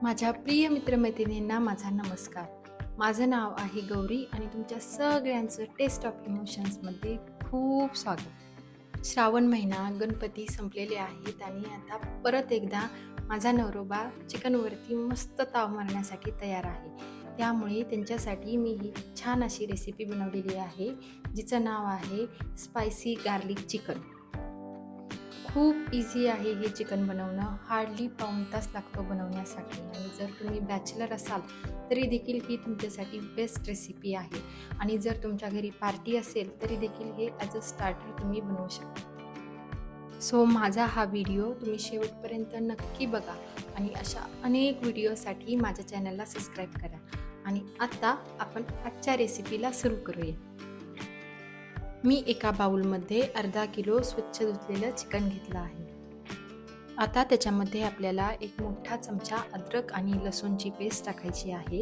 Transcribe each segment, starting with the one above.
माझ्या प्रिय मित्रमैत्रिणींना माझा नमस्कार. माझं नाव आहे गौरी आणि तुमच्या सगळ्यांचं टेस्ट ऑफ इमोशन्समध्ये खूप स्वागत. श्रावण महिना, गणपती संपलेले आहेत आणि आता परत एकदा माझा नवरोबा चिकनवरती मस्त ताव मारण्यासाठी तयार आहे. त्यामुळे त्यांच्यासाठी मी ही छान अशी रेसिपी बनवलेली आहे, जिचं नाव आहे स्पायसी गार्लिक चिकन. खूप इझी आहे हे चिकन बनवणं. हार्डली पाऊण तास लागतो बनवण्यासाठी आणि जर तुम्ही बॅचलर असाल तरी देखील ही तुमच्यासाठी बेस्ट रेसिपी आहे. आणि जर तुमच्या घरी पार्टी असेल तरी देखील हे ॲज अ स्टार्टर तुम्ही बनवू शकता. सो माझा हा व्हिडिओ तुम्ही शेवटपर्यंत नक्की बघा आणि अशा अनेक व्हिडिओसाठी माझ्या चॅनलला सबस्क्राईब करा. आणि आत्ता आपण आजच्या रेसिपीला सुरू करूया. मी एका बाउलमध्ये अर्धा किलो स्वच्छ धुतलेलं चिकन घेतलं आहे. आता त्याच्यामध्ये आपल्याला एक मोठा चमचा अद्रक आणि लसूणची पेस्ट टाकायची आहे.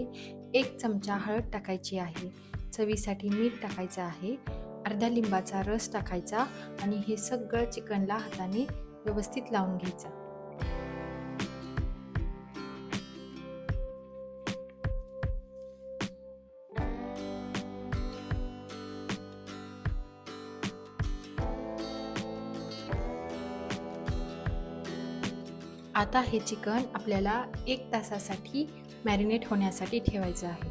1 चमचा हळद टाकायची आहे. चवीसाठी मीठ टाकायचं आहे. अर्धा लिंबाचा रस टाकायचा आणि हे सगळं चिकनला हाताने व्यवस्थित लावून घ्यायचं. आता हे चिकन आपल्याला 1 तासासाठी मॅरिनेट होण्यासाठी ठेवायचं आहे.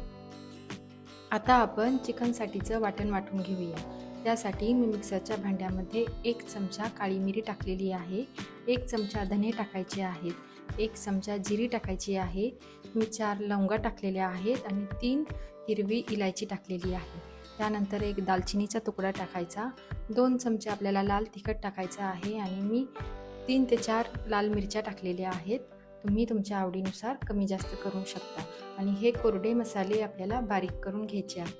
आता आपण चिकनसाठीचं वाटण वाटून घेऊया. त्यासाठी मी मिक्सरच्या भांड्यामध्ये 1 चमचा काळी मिरी टाकलेली आहे. 1 चमचा धने टाकायचे आहेत. 1 चमचा जिरी टाकायची आहे. मी 4 लवंगा टाकलेल्या आहेत आणि 3 हिरवी इलायची टाकलेली आहे. त्यानंतर 1 दालचिनीचा तुकडा टाकायचा. 2 चमचे आपल्याला लाल तिखट टाकायचं आहे आणि मी 3 ते 4 लाल मिरच्या टाकलेल्या आहेत. तुम्ही तुमच्या आवडीनुसार कमी जास्त करू शकता. आणि हे कोरडे मसाले आपल्याला बारीक करून घ्यायचे आहेत.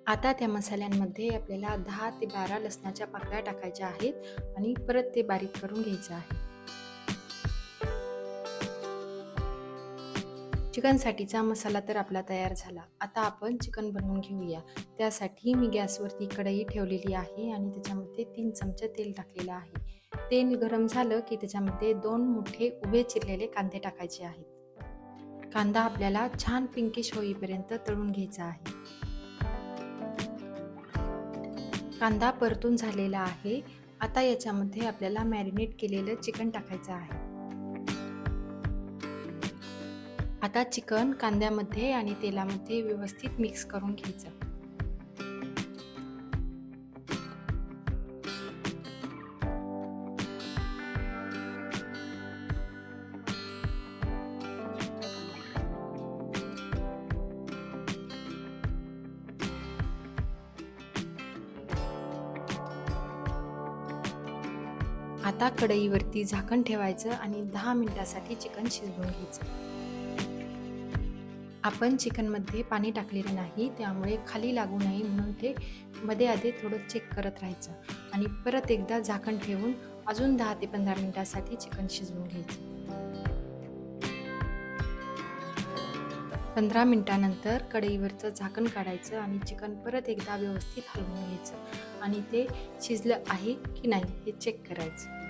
आता त्या मसाल्यांमध्ये आपल्याला 10 ते 12 लसणाच्या पाकळ्या टाकायच्या आहेत आणि परत ते बारीक करून घ्यायचं आहे. चिकनसाठीचा मसाला तर आपला तयार झाला. आता आपण चिकन बनवून घेऊया. त्यासाठी मी गॅसवरती कढई ठेवलेली आहे आणि त्याच्यामध्ये 3 चमचे तेल टाकलेलं आहे. तेल गरम झालं की त्याच्यामध्ये 2 मोठे उभे चिरलेले कांदे टाकायचे आहेत. कांदा आपल्याला छान पिंकिश होईपर्यंत तळून घ्यायचा आहे. कांदा परतून झालेला आहे. आता याच्यामध्ये आपल्याला मॅरिनेट केलेलं चिकन टाकायचं आहे. आता चिकन कांद्यामध्ये आणि तेलामध्ये व्यवस्थित मिक्स करून घ्यायचं. आता कढईवरती झाकण ठेवायचं आणि 10 मिनिटासाठी चिकन शिजवून घ्यायचं. आपण चिकनमध्ये पाणी टाकलेलं नाही, त्यामुळे खाली लागू नये म्हणून ते मध्ये आधी थोडं चेक करत राहायचं आणि परत एकदा झाकण ठेवून अजून 10 ते 15 मिनिटासाठी चिकन शिजवून घ्यायचं. 15 मिनिटानंतर कढईवरचं झाकण काढायचं आणि चिकन परत एकदा व्यवस्थित हलवून घ्यायचं आणि ते शिजलं आहे की नाही हे चेक करायचं.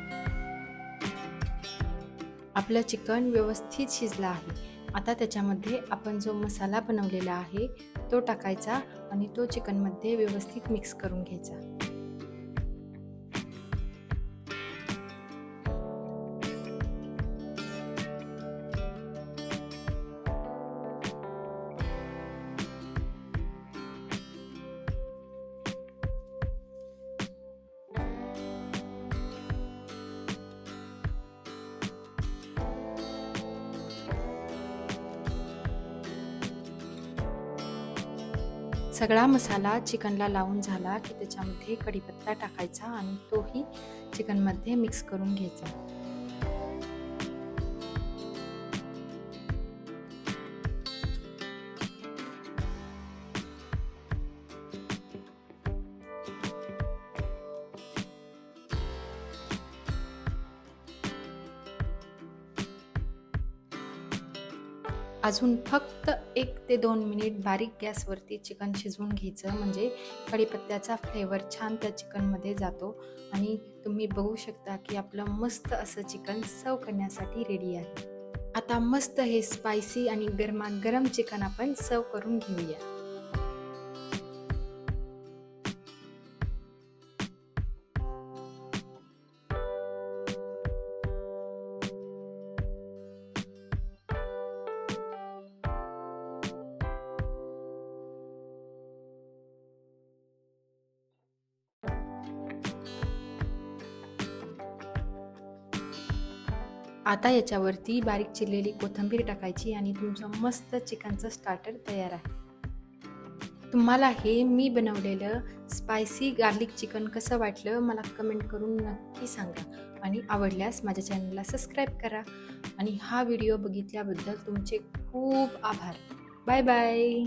आपलं चिकन व्यवस्थित शिजलं आहे. आता त्याच्यामध्ये आपण जो मसाला बनवलेला आहे तो टाकायचा आणि तो चिकनमध्ये व्यवस्थित मिक्स करून घ्यायचा. सगळा मसाला चिकनला लावून झाला की त्याच्यामध्ये कढीपत्ता टाकायचा आणि तोही चिकनमध्ये मिक्स करून घ्यायचा. अजून फक्त 1 ते 2 मिनिट बारीक गॅसवरती चिकन शिजवून घ्यायचं, म्हणजे कढीपत्त्याचा फ्लेवर छान त्या चिकनमध्ये जातो आणि तुम्ही बघू शकता की आपलं मस्त असं चिकन सर्व करण्यासाठी रेडी आहे. आता मस्त हे स्पायसी आणि गरमागरम चिकन आपण सर्व करून घेऊया. आता याच्यावरती बारीक चिरलेली कोथिंबीर टाकायची आणि तुमचं मस्त चिकनचं स्टार्टर तयार आहे. तुम्हाला हे मी बनवलेलं स्पायसी गार्लिक चिकन कसं वाटलं मला कमेंट करून नक्की सांगा आणि आवडल्यास माझ्या चॅनलला सबस्क्राईब करा आणि हा व्हिडिओ बघितल्याबद्दल तुमचे खूप आभार. Bye bye.